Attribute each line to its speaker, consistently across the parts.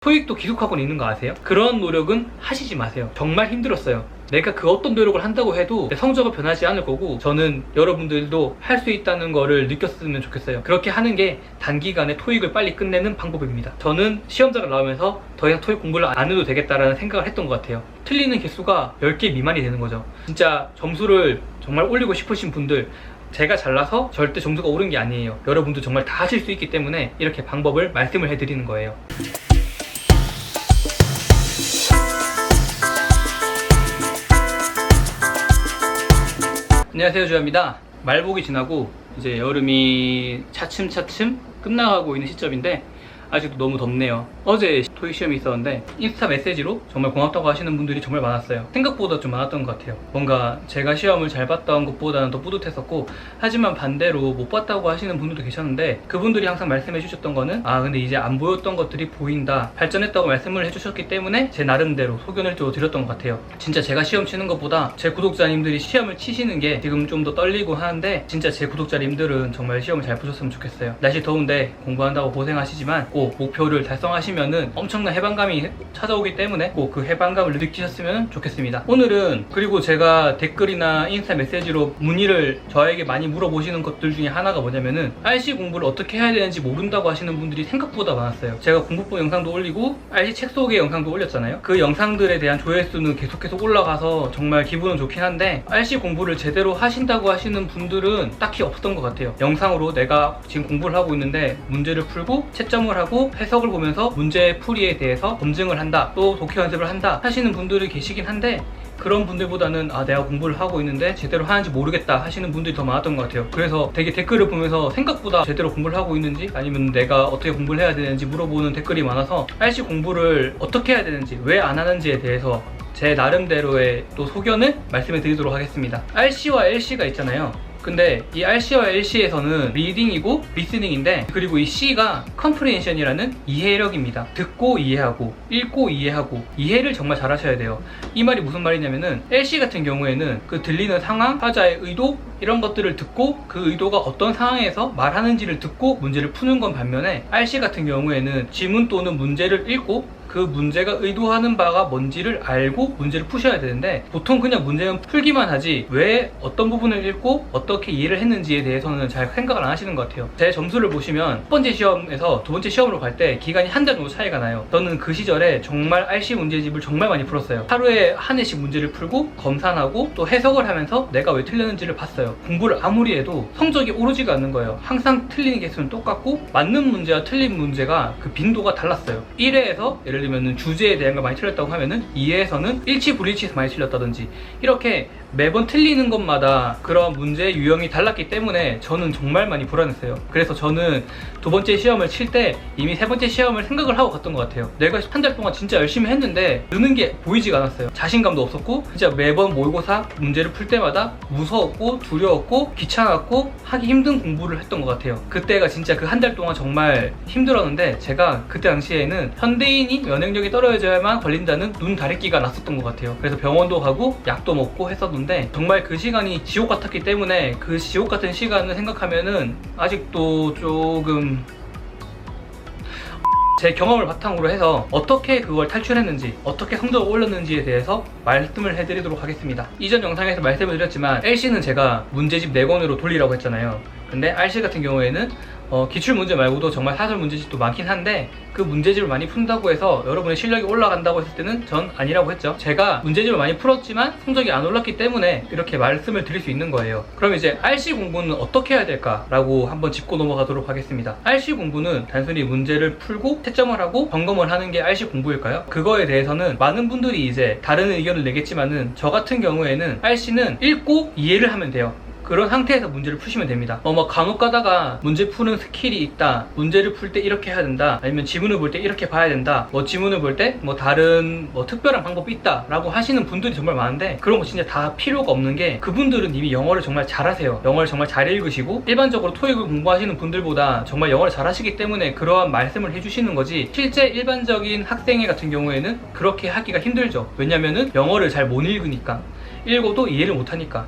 Speaker 1: 토익도 기숙학원에 있는 거 아세요? 그런 노력은 하시지 마세요. 정말 힘들었어요. 내가 그 어떤 노력을 한다고 해도 내 성적은 변하지 않을 거고, 저는 여러분들도 할 수 있다는 거를 느꼈으면 좋겠어요. 그렇게 하는 게 단기간에 토익을 빨리 끝내는 방법입니다. 저는 시험장을 나오면서 더 이상 토익 공부를 안 해도 되겠다라는 생각을 했던 것 같아요. 틀리는 개수가 10개 미만이 되는 거죠. 진짜 점수를 정말 올리고 싶으신 분들, 제가 잘나서 절대 점수가 오른 게 아니에요. 여러분도 정말 다 하실 수 있기 때문에 이렇게 방법을 말씀을 해드리는 거예요. 안녕하세요, 주현입니다. 말복이 지나고 이제 여름이 차츰차츰 끝나가고 있는 시점인데 아직도 너무 덥네요. 어제 토익 시험이 있었는데 인스타 메시지로 정말 고맙다고 하시는 분들이 정말 많았어요. 생각보다 좀 많았던 것 같아요. 뭔가 제가 시험을 잘 봤던 것보다는 더 뿌듯했었고, 하지만 반대로 못 봤다고 하시는 분들도 계셨는데, 그분들이 항상 말씀해 주셨던 거는 근데 이제 안 보였던 것들이 보인다, 발전했다고 말씀을 해주셨기 때문에 제 나름대로 소견을 좀 드렸던 것 같아요. 진짜 제가 시험 치는 것보다 제 구독자님들이 시험을 치시는 게 지금 좀 더 떨리고 하는데, 진짜 제 구독자님들은 정말 시험을 잘 보셨으면 좋겠어요. 날씨 더운데 공부한다고 고생하시지만 꼭 목표를 달성하시면은 엄청난 해방감이 찾아오기 때문에 꼭 그 해방감을 느끼셨으면 좋겠습니다. 오늘은, 그리고 제가 댓글이나 인스타 메시지로 문의를 저에게 많이 물어보시는 것들 중에 하나가 뭐냐면은 RC 공부를 어떻게 해야 되는지 모른다고 하시는 분들이 생각보다 많았어요. 제가 공부법 영상도 올리고 RC 책 소개 영상도 올렸잖아요. 그 영상들에 대한 조회수는 계속해서 올라가서 정말 기분은 좋긴 한데, RC 공부를 제대로 하신다고 하시는 분들은 딱히 없었던 것 같아요. 영상으로 내가 지금 공부를 하고 있는데 문제를 풀고 채점을 하고 해석을 보면서 문제 풀이에 대해서 검증을 한다, 또 독해 연습을 한다 하시는 분들이 계시긴 한데, 그런 분들보다는 내가 공부를 하고 있는데 제대로 하는지 모르겠다 하시는 분들이 더 많았던 것 같아요. 그래서 되게 댓글을 보면서 생각보다 제대로 공부를 하고 있는지, 아니면 내가 어떻게 공부를 해야 되는지 물어보는 댓글이 많아서 RC 공부를 어떻게 해야 되는지, 왜 안 하는지에 대해서 제 나름대로의 또 소견을 말씀해 드리도록 하겠습니다. RC와 LC가 있잖아요. 근데 이 RC와 LC에서는 리딩이고 리스닝인데, 그리고 이 C가 컴프리hension이라는 이해력입니다. 듣고 이해하고, 읽고 이해하고, 이해를 정말 잘 하셔야 돼요. 이 말이 무슨 말이냐면은, LC 같은 경우에는 그 들리는 상황, 타자의 의도, 이런 것들을 듣고 그 의도가 어떤 상황에서 말하는지를 듣고 문제를 푸는 건 반면에, RC 같은 경우에는 지문 또는 문제를 읽고 그 문제가 의도하는 바가 뭔지를 알고 문제를 푸셔야 되는데, 보통 그냥 문제는 풀기만 하지 왜 어떤 부분을 읽고 어떻게 이해를 했는지에 대해서는 잘 생각을 안 하시는 것 같아요. 제 점수를 보시면 첫 번째 시험에서 두 번째 시험으로 갈 때 기간이 한 달 정도 차이가 나요. 저는 그 시절에 정말 RC 문제집을 정말 많이 풀었어요. 하루에 한 회씩 문제를 풀고 검산하고 또 해석을 하면서 내가 왜 틀렸는지를 봤어요. 공부를 아무리 해도 성적이 오르지가 않는 거예요. 항상 틀리는 개수는 똑같고, 맞는 문제와 틀린 문제가 그 빈도가 달랐어요. 1회에서 예를 들면 주제에 대한 걸 많이 틀렸다고 하면은 2회에서는 일치 불일치에서 많이 틀렸다든지, 이렇게 매번 틀리는 것마다 그런 문제의 유형이 달랐기 때문에 저는 정말 많이 불안했어요. 그래서 저는 두 번째 시험을 칠 때 이미 세 번째 시험을 생각을 하고 갔던 것 같아요. 내가 한 달 동안 진짜 열심히 했는데 느는 게 보이지가 않았어요. 자신감도 없었고, 진짜 매번 모의고사 문제를 풀 때마다 무서웠고 두려웠고 귀찮았고 하기 힘든 공부를 했던 것 같아요. 그때가 진짜 그 한 달 동안 정말 힘들었는데, 제가 그때 당시에는 현대인이 면역력이 떨어져야만 걸린다는 눈 다래끼가 났었던 것 같아요. 그래서 병원도 가고 약도 먹고 했었는데, 정말 그 시간이 지옥 같았기 때문에 그 지옥 같은 시간을 생각하면은 아직도 조금 제 경험을 바탕으로 해서 어떻게 그걸 탈출했는지, 어떻게 성적을 올렸는지에 대해서 말씀을 해드리도록 하겠습니다. 이전 영상에서 말씀을 드렸지만 LC는 제가 문제집 4권으로 돌리라고 했잖아요. 근데 RC 같은 경우에는 기출문제 말고도 정말 사설 문제집도 많긴 한데, 그 문제집을 많이 푼다고 해서 여러분의 실력이 올라간다고 했을 때는 전 아니라고 했죠. 제가 문제집을 많이 풀었지만 성적이 안 올랐기 때문에 이렇게 말씀을 드릴 수 있는 거예요. 그럼 이제 RC 공부는 어떻게 해야 될까라고 한번 짚고 넘어가도록 하겠습니다. RC 공부는 단순히 문제를 풀고 채점을 하고 점검을 하는 게 RC 공부일까요? 그거에 대해서는 많은 분들이 이제 다른 의견을 내겠지만은, 저 같은 경우에는 RC는 읽고 이해를 하면 돼요. 그런 상태에서 문제를 푸시면 됩니다. 간혹 가다가 문제 푸는 스킬이 있다, 문제를 풀 때 이렇게 해야 된다, 아니면 지문을 볼 때 이렇게 봐야 된다, 지문을 볼 때 다른 특별한 방법이 있다 라고 하시는 분들이 정말 많은데, 그런 거 진짜 다 필요가 없는 게, 그분들은 이미 영어를 정말 잘하세요. 영어를 정말 잘 읽으시고 일반적으로 토익을 공부하시는 분들보다 정말 영어를 잘하시기 때문에 그러한 말씀을 해주시는 거지, 실제 일반적인 학생 같은 경우에는 그렇게 하기가 힘들죠. 왜냐면은 영어를 잘 못 읽으니까, 읽어도 이해를 못하니까.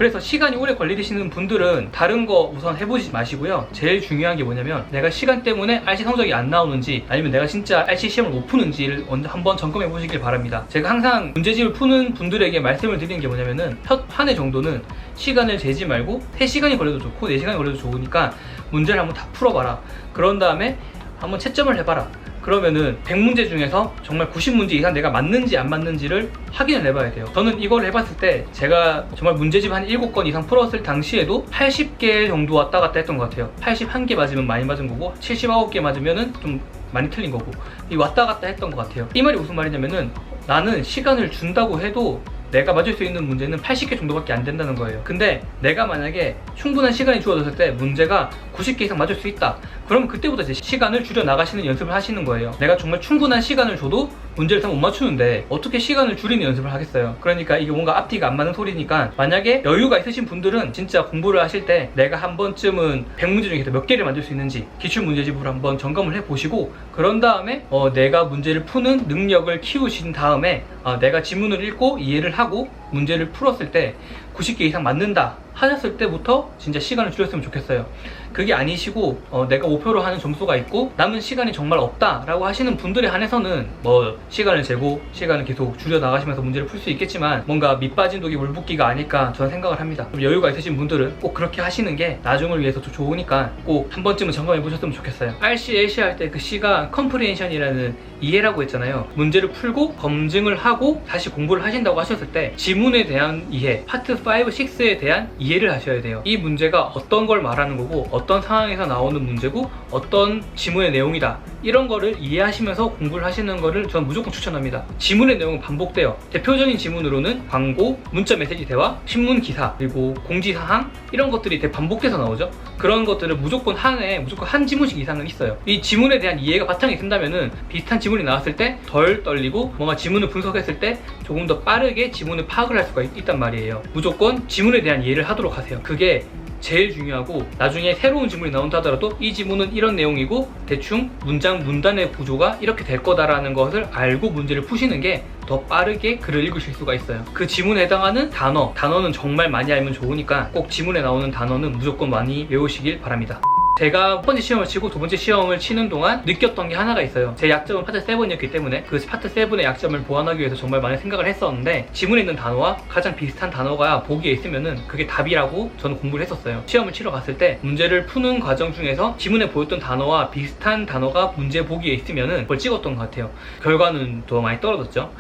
Speaker 1: 그래서 시간이 오래 걸리시는 분들은 다른 거 우선 해보지 마시고요. 제일 중요한 게 뭐냐면 내가 시간 때문에 RC 성적이 안 나오는지 아니면 내가 진짜 RC 시험을 못 푸는지를 한번 점검해 보시길 바랍니다. 제가 항상 문제집을 푸는 분들에게 말씀을 드리는 게 뭐냐면은 첫 한 해 정도는 시간을 재지 말고 3시간이 걸려도 좋고 4시간이 걸려도 좋으니까 문제를 한번 다 풀어봐라. 그런 다음에 한번 채점을 해봐라. 그러면은 100문제 중에서 정말 90문제 이상 내가 맞는지 안 맞는지를 확인을 해봐야 돼요. 저는 이걸 해봤을 때 제가 정말 문제집 한 7건 이상 풀었을 당시에도 80개 정도 왔다 갔다 했던 것 같아요. 81개 맞으면 많이 맞은 거고 79개 맞으면은 좀 많이 틀린 거고, 이 왔다 갔다 했던 것 같아요. 이 말이 무슨 말이냐면은 나는 시간을 준다고 해도 내가 맞을 수 있는 문제는 80개 정도밖에 안 된다는 거예요. 근데 내가 만약에 충분한 시간이 주어졌을 때 문제가 90개 이상 맞을 수 있다. 그럼 그때부터 이제 시간을 줄여 나가시는 연습을 하시는 거예요. 내가 정말 충분한 시간을 줘도 문제를 다 못 맞추는데 어떻게 시간을 줄이는 연습을 하겠어요. 그러니까 이게 뭔가 앞뒤가 안 맞는 소리니까, 만약에 여유가 있으신 분들은 진짜 공부를 하실 때 내가 한 번쯤은 100문제 중에서 몇 개를 만들 수 있는지 기출문제집으로 한번 점검을 해보시고, 그런 다음에 내가 문제를 푸는 능력을 키우신 다음에 내가 지문을 읽고 이해를 하고 문제를 풀었을 때 90개 이상 맞는다 하셨을 때부터 진짜 시간을 줄였으면 좋겠어요. 그게 아니시고 내가 목표로 하는 점수가 있고 남은 시간이 정말 없다 라고 하시는 분들에 한해서는 뭐 시간을 재고 시간을 계속 줄여 나가시면서 문제를 풀 수 있겠지만, 뭔가 밑 빠진 독이 물 붓기가 아닐까 저는 생각을 합니다. 좀 여유가 있으신 분들은 꼭 그렇게 하시는 게 나중을 위해서 더 좋으니까 꼭 한 번쯤은 점검해 보셨으면 좋겠어요. RC, LC 할 때 그 C가 컴프리hen션이라는 이해라고 했잖아요. 문제를 풀고 검증을 하고 다시 공부를 하신다고 하셨을 때 지문에 대한 이해, 파트 5, 6에 대한 이해를 하셔야 돼요. 이 문제가 어떤 걸 말하는 거고 어떤 상황에서 나오는 문제고 어떤 지문의 내용이다, 이런 거를 이해하시면서 공부를 하시는 거를 저는 무조건 추천합니다. 지문의 내용은 반복돼요. 대표적인 지문으로는 광고, 문자 메시지 대화, 신문 기사, 그리고 공지사항, 이런 것들이 되게 반복돼서 나오죠. 그런 것들을 무조건 한 해에 무조건 한 지문씩 이상은 있어요. 이 지문에 대한 이해가 바탕이 된다면은 비슷한 지문이 나왔을 때 덜 떨리고 뭔가 지문을 분석했을 때 조금 더 빠르게 지문을 파악을 할 수가 있단 말이에요. 무조건 지문에 대한 이해를 하도록 하세요. 그게 제일 중요하고, 나중에 새로운 지문이 나온다 하더라도 이 지문은 이런 내용이고 대충 문장 문단의 구조가 이렇게 될 거다라는 것을 알고 문제를 푸시는 게 더 빠르게 글을 읽으실 수가 있어요. 그 지문에 해당하는 단어는 정말 많이 알면 좋으니까 꼭 지문에 나오는 단어는 무조건 많이 외우시길 바랍니다. 제가 첫 번째 시험을 치고 두 번째 시험을 치는 동안 느꼈던 게 하나가 있어요. 제 약점은 파트 7이었기 때문에 그 파트 7의 약점을 보완하기 위해서 정말 많이 생각을 했었는데, 지문에 있는 단어와 가장 비슷한 단어가 보기에 있으면은 그게 답이라고 저는 공부를 했었어요. 시험을 치러 갔을 때 문제를 푸는 과정 중에서 지문에 보였던 단어와 비슷한 단어가 문제 보기에 있으면은 그걸 찍었던 것 같아요. 결과는 더 많이 떨어졌죠.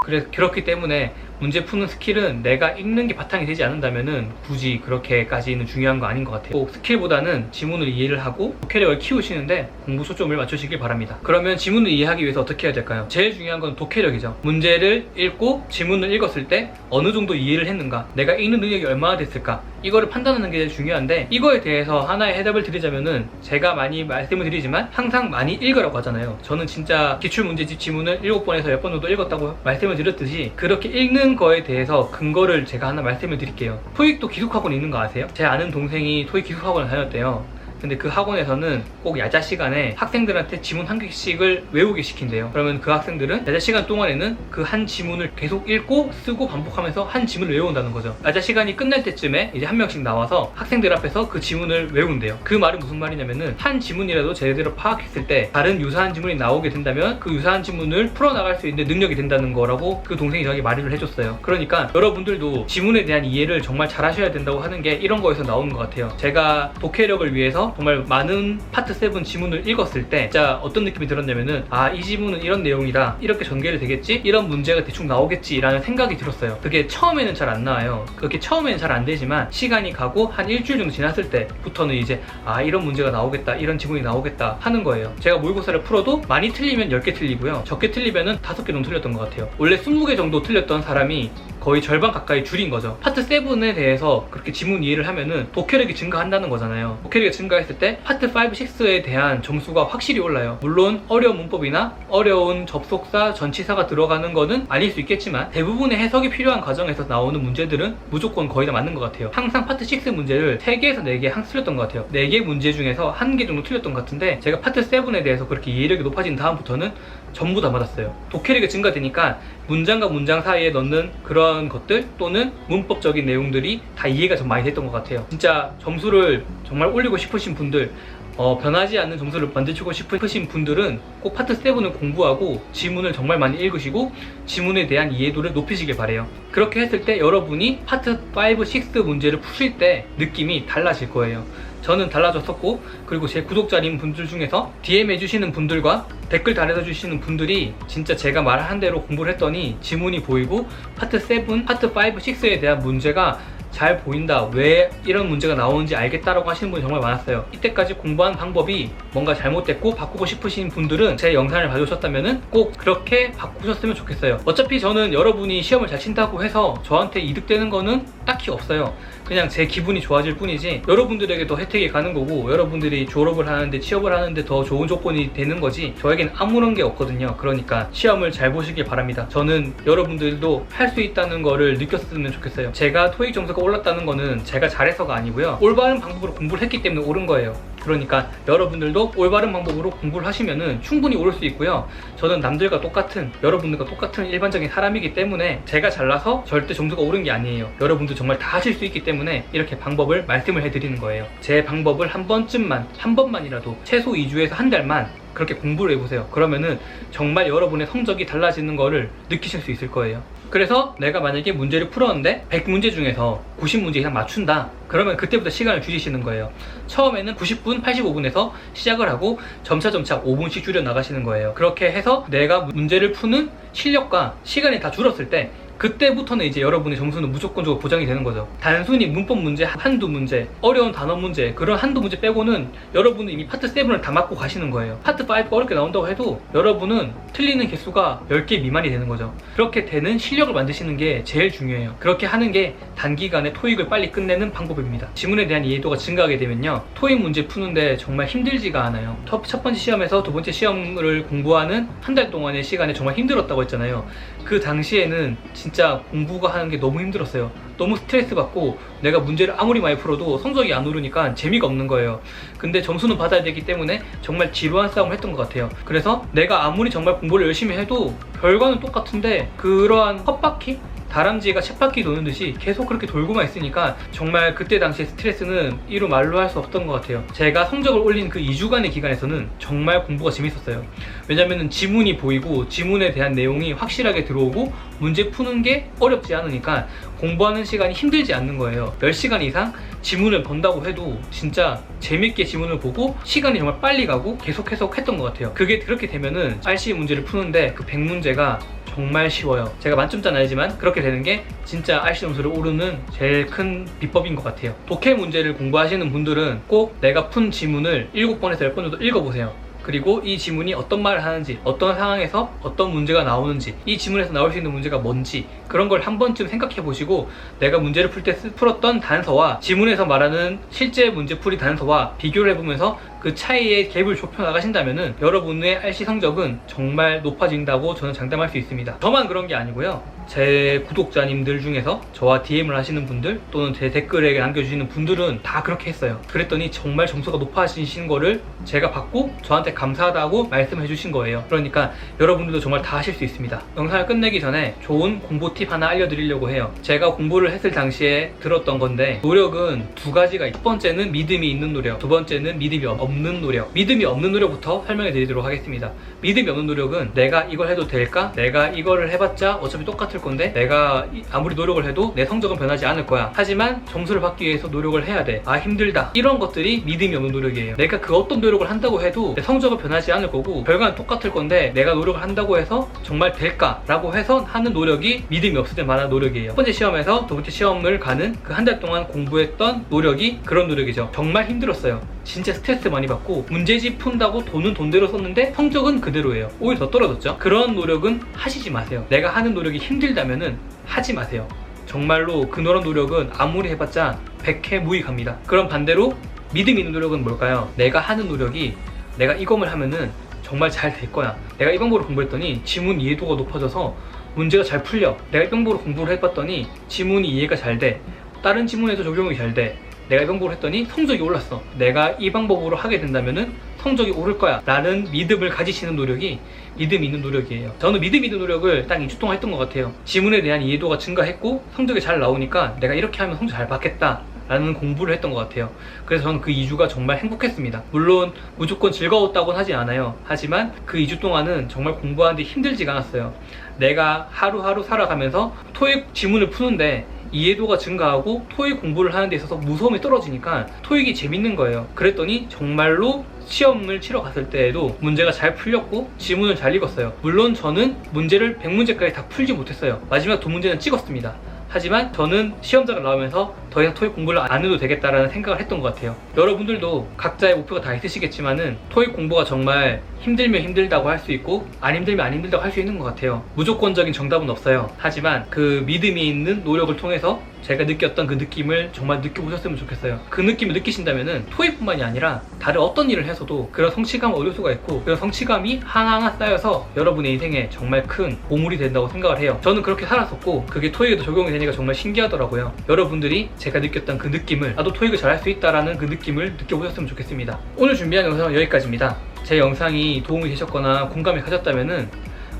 Speaker 1: 그래서 그렇기 때문에 문제 푸는 스킬은 내가 읽는 게 바탕이 되지 않는다면은 굳이 그렇게까지는 중요한 거 아닌 것 같아요. 꼭 스킬보다는 지문을 이해를 하고 독해력을 키우시는데 공부 초점을 맞추시길 바랍니다. 그러면 지문을 이해하기 위해서 어떻게 해야 될까요? 제일 중요한 건 독해력이죠. 문제를 읽고 지문을 읽었을 때 어느 정도 이해를 했는가, 내가 읽는 능력이 얼마나 됐을까, 이거를 판단하는 게 제일 중요한데, 이거에 대해서 하나의 해답을 드리자면은 제가 많이 말씀을 드리지만 항상 많이 읽으라고 하잖아요. 저는 진짜 기출문제집 지문을 7번에서 10번 정도 읽었다고 말씀을 드렸듯이, 그렇게 읽는 거에 대해서 근거를 제가 하나 말씀을 드릴게요. 토익도 기숙학원에 있는 거 아세요? 제 아는 동생이 토익 기숙학원을 다녔대요. 근데 그 학원에서는 꼭 야자 시간에 학생들한테 지문 한 개씩을 외우게 시킨대요. 그러면 그 학생들은 야자 시간 동안에는 그 한 지문을 계속 읽고 쓰고 반복하면서 한 지문을 외운다는 거죠. 야자 시간이 끝날 때쯤에 이제 한 명씩 나와서 학생들 앞에서 그 지문을 외운대요. 그 말은 무슨 말이냐면은 한 지문이라도 제대로 파악했을 때 다른 유사한 지문이 나오게 된다면 그 유사한 지문을 풀어나갈 수 있는 능력이 된다는 거라고 그 동생이 저에게 말을 해줬어요. 그러니까 여러분들도 지문에 대한 이해를 정말 잘 하셔야 된다고 하는 게 이런 거에서 나오는 것 같아요. 제가 독해력을 위해서 정말 많은 파트 7 지문을 읽었을 때 진짜 어떤 느낌이 들었냐면은, 이 지문은 이런 내용이다, 이렇게 전개를 되겠지, 이런 문제가 대충 나오겠지 라는 생각이 들었어요. 그게 처음에는 잘 안 나와요. 그렇게 처음에는 잘 안 되지만 시간이 가고 한 일주일 정도 지났을 때부터는 이제 이런 문제가 나오겠다, 이런 지문이 나오겠다 하는 거예요. 제가 모의고사를 풀어도 많이 틀리면 10개 틀리고요, 적게 틀리면은 5개 정도 틀렸던 것 같아요. 원래 20개 정도 틀렸던 사람이 거의 절반 가까이 줄인 거죠. 파트 7에 대해서 그렇게 지문 이해를 하면은 독해력이 증가한다는 거잖아요. 독해력이 증가했을 때 파트 5, 6에 대한 점수가 확실히 올라요. 물론 어려운 문법이나 어려운 접속사, 전치사가 들어가는 거는 아닐 수 있겠지만 대부분의 해석이 필요한 과정에서 나오는 문제들은 무조건 거의 다 맞는 것 같아요. 항상 파트 6 문제를 3개에서 4개 항상 틀렸던 것 같아요. 4개 문제 중에서 1개 정도 틀렸던 것 같은데, 제가 파트 7에 대해서 그렇게 이해력이 높아진 다음부터는 전부 다 맞았어요. 독해력이 증가되니까 문장과 문장 사이에 넣는 그런 것들 또는 문법적인 내용들이 다 이해가 좀 많이 됐던 것 같아요. 진짜 점수를 정말 올리고 싶으신 분들, 변하지 않는 점수를 만들고 싶으신 분들은 꼭 파트 7을 공부하고 지문을 정말 많이 읽으시고 지문에 대한 이해도를 높이시길 바래요. 그렇게 했을 때 여러분이 파트 5, 6 문제를 푸실 때 느낌이 달라질 거예요. 저는 달라졌었고, 그리고 제 구독자님 분들 중에서 DM 해주시는 분들과 댓글 달아주시는 분들이 진짜 제가 말한 대로 공부를 했더니 지문이 보이고 파트 7, 파트 5, 6에 대한 문제가 잘 보인다, 왜 이런 문제가 나오는지 알겠다라고 하시는 분이 정말 많았어요. 이때까지 공부한 방법이 뭔가 잘못됐고 바꾸고 싶으신 분들은 제 영상을 봐주셨다면 꼭 그렇게 바꾸셨으면 좋겠어요. 어차피 저는 여러분이 시험을 잘 친다고 해서 저한테 이득되는 거는 딱히 없어요. 그냥 제 기분이 좋아질 뿐이지 여러분들에게 더 혜택이 가는 거고, 여러분들이 졸업을 하는데 취업을 하는데 더 좋은 조건이 되는 거지 저에겐 아무런 게 없거든요. 그러니까 시험을 잘 보시길 바랍니다. 저는 여러분들도 할 수 있다는 거를 느꼈으면 좋겠어요. 제가 토익 점수가 올랐다는 거는 제가 잘해서가 아니고요, 올바른 방법으로 공부를 했기 때문에 오른 거예요. 그러니까 여러분들도 올바른 방법으로 공부를 하시면은 충분히 오를 수 있고요. 저는 남들과 똑같은, 여러분들과 똑같은 일반적인 사람이기 때문에 제가 잘나서 절대 점수가 오른 게 아니에요. 여러분도 정말 다 하실 수 있기 때문에 이렇게 방법을 말씀을 해드리는 거예요. 제 방법을 한 번만이라도 최소 2주에서 한 달만 그렇게 공부를 해보세요. 그러면은 정말 여러분의 성적이 달라지는 거를 느끼실 수 있을 거예요. 그래서 내가 만약에 문제를 풀었는데 100문제 중에서 90문제 이상 맞춘다, 그러면 그때부터 시간을 줄이시는 거예요. 처음에는 90분, 85분에서 시작을 하고 점차 5분씩 줄여 나가시는 거예요. 그렇게 해서 내가 문제를 푸는 실력과 시간이 다 줄었을 때 그때부터는 이제 여러분의 점수는 무조건적으로 보장이 되는 거죠. 단순히 문법 문제 한두 문제, 어려운 단어 문제, 그런 한두 문제 빼고는 여러분은 이미 파트 7을 다 맞고 가시는 거예요. 파트 5가 어렵게 나온다고 해도 여러분은 틀리는 개수가 10개 미만이 되는 거죠. 그렇게 되는 실력을 만드시는 게 제일 중요해요. 그렇게 하는 게 단기간에 토익을 빨리 끝내는 방법입니다. 지문에 대한 이해도가 증가하게 되면요, 토익 문제 푸는데 정말 힘들지가 않아요. 첫 번째 시험에서 두 번째 시험을 공부하는 한 달 동안의 시간에 정말 힘들었다고 했잖아요. 그 당시에는 진짜 공부가 하는 게 너무 힘들었어요. 너무 스트레스 받고 내가 문제를 아무리 많이 풀어도 성적이 안 오르니까 재미가 없는 거예요. 근데 점수는 받아야 되기 때문에 정말 지루한 싸움을 했던 것 같아요. 그래서 내가 아무리 정말 공부를 열심히 해도 결과는 똑같은데 그러한 헛바퀴? 다람쥐가 쳇바퀴 도는 듯이 계속 그렇게 돌고만 있으니까 정말 그때 당시에 스트레스는 이루 말로 할 수 없던 것 같아요. 제가 성적을 올린 그 2주간의 기간에서는 정말 공부가 재밌었어요. 왜냐면은 지문이 보이고 지문에 대한 내용이 확실하게 들어오고 문제 푸는 게 어렵지 않으니까 공부하는 시간이 힘들지 않는 거예요. 10시간 이상 지문을 본다고 해도 진짜 재밌게 지문을 보고 시간이 정말 빨리 가고 계속 했던 것 같아요. 그게 그렇게 되면은 RC 문제를 푸는데 그 100문제가 정말 쉬워요. 제가 만점짜는 아니지만 그렇게 되는 게 진짜 RC 점수를 오르는 제일 큰 비법인 것 같아요. 독해 문제를 공부하시는 분들은 꼭 내가 푼 지문을 7번에서 10번 정도 읽어보세요. 그리고 이 지문이 어떤 말을 하는지, 어떤 상황에서 어떤 문제가 나오는지, 이 지문에서 나올 수 있는 문제가 뭔지 그런 걸 한 번쯤 생각해 보시고 내가 문제를 풀 때 풀었던 단서와 지문에서 말하는 실제 문제풀이 단서와 비교를 해보면서 그 차이의 갭을 좁혀 나가신다면은 여러분의 RC 성적은 정말 높아진다고 저는 장담할 수 있습니다. 저만 그런 게 아니고요, 제 구독자님들 중에서 저와 DM을 하시는 분들 또는 제 댓글에 남겨주시는 분들은 다 그렇게 했어요. 그랬더니 정말 점수가 높아지신 거를 제가 받고 저한테 감사하다고 말씀해 주신 거예요. 그러니까 여러분들도 정말 다 하실 수 있습니다. 영상을 끝내기 전에 좋은 공부 팁 하나 알려드리려고 해요. 제가 공부를 했을 당시에 들었던 건데, 노력은 두 가지가 있어요. 첫 번째는 믿음이 있는 노력, 두 번째는 믿음이 없는 노력. 믿음이 없는 노력부터 설명해 드리도록 하겠습니다. 믿음이 없는 노력은 내가 이걸 해도 될까? 내가 이거를 해봤자 어차피 똑같을 건데 내가 아무리 노력을 해도 내 성적은 변하지 않을 거야. 하지만 점수를 받기 위해서 노력을 해야 돼. 아, 힘들다. 이런 것들이 믿음이 없는 노력이에요. 내가 그 어떤 노력을 한다고 해도 내 성적은 변하지 않을 거고 결과는 똑같을 건데 내가 노력을 한다고 해서 정말 될까? 라고 해서 하는 노력이 믿음이 없을 때 말하는 노력이에요. 첫 번째 시험에서 두 번째 시험을 가는 그 한 달 동안 공부했던 노력이 그런 노력이죠. 정말 힘들었어요. 진짜 스트레스 많이 받고 문제집 푼다고 돈은 돈대로 썼는데 성적은 그대로예요. 오히려 더 떨어졌죠. 그런 노력은 하시지 마세요. 내가 하는 노력이 힘들다면은 하지 마세요. 정말로 그런 노력은 아무리 해봤자 100회 무익합니다. 그럼 반대로 믿음 있는 노력은 뭘까요? 내가 하는 노력이 내가 이것만 하면은 정말 잘 될 거야. 내가 이 방법으로 공부했더니 지문 이해도가 높아져서 문제가 잘 풀려. 내가 이 방법으로 공부를 해봤더니 지문이 이해가 잘 돼. 다른 지문에도 적용이 잘 돼. 내가 이 방법을 했더니 성적이 올랐어. 내가 이 방법으로 하게 된다면은 성적이 오를 거야 라는 믿음을 가지시는 노력이 믿음 있는 노력이에요. 저는 믿음 있는 노력을 딱 2주 동안 했던 것 같아요. 지문에 대한 이해도가 증가했고 성적이 잘 나오니까 내가 이렇게 하면 성적 잘 받겠다 라는 공부를 했던 것 같아요. 그래서 저는 그 2주가 정말 행복했습니다. 물론 무조건 즐거웠다고는 하지 않아요. 하지만 그 2주 동안은 정말 공부하는데 힘들지가 않았어요. 내가 하루하루 살아가면서 토익 지문을 푸는데 이해도가 증가하고 토익 공부를 하는 데 있어서 무서움이 떨어지니까 토익이 재밌는 거예요. 그랬더니 정말로 시험을 치러 갔을 때에도 문제가 잘 풀렸고 지문을 잘 읽었어요. 물론 저는 문제를 100문제까지 다 풀지 못했어요. 마지막 2문제는 찍었습니다. 하지만 저는 시험장을 나오면서 더 이상 토익 공부를 안 해도 되겠다라는 생각을 했던 것 같아요. 여러분들도 각자의 목표가 다 있으시겠지만은 토익 공부가 정말 힘들면 힘들다고 할 수 있고 안 힘들면 안 힘들다고 할 수 있는 것 같아요. 무조건적인 정답은 없어요. 하지만 그 믿음이 있는 노력을 통해서 제가 느꼈던 그 느낌을 정말 느껴보셨으면 좋겠어요. 그 느낌을 느끼신다면은 토익뿐만이 아니라 다른 어떤 일을 해서도 그런 성취감을 얻을 수가 있고 그런 성취감이 하나하나 쌓여서 여러분의 인생에 정말 큰 보물이 된다고 생각을 해요. 저는 그렇게 살았었고 그게 토익에도 적용이 되니까 정말 신기하더라고요. 여러분들이 제가 느꼈던 그 느낌을 나도 토익을 잘할 수 있다라는 그 느낌을 느껴보셨으면 좋겠습니다. 오늘 준비한 영상은 여기까지입니다. 제 영상이 도움이 되셨거나 공감이 가셨다면은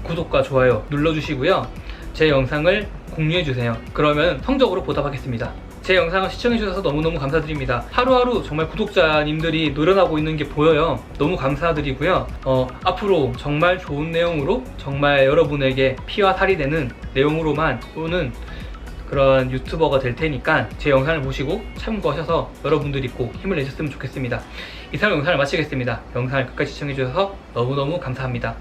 Speaker 1: 구독과 좋아요 눌러주시고요. 제 영상을 공유해주세요. 그러면 성적으로 보답하겠습니다. 제 영상을 시청해주셔서 너무너무 감사드립니다. 하루하루 정말 구독자님들이 늘어나고 있는 게 보여요. 너무 감사드리고요. 앞으로 정말 좋은 내용으로 정말 여러분에게 피와 살이 되는 내용으로만 오는 그런 유튜버가 될 테니까 제 영상을 보시고 참고하셔서 여러분들이 꼭 힘을 내셨으면 좋겠습니다. 이상 영상을 마치겠습니다. 영상을 끝까지 시청해주셔서 너무너무 감사합니다.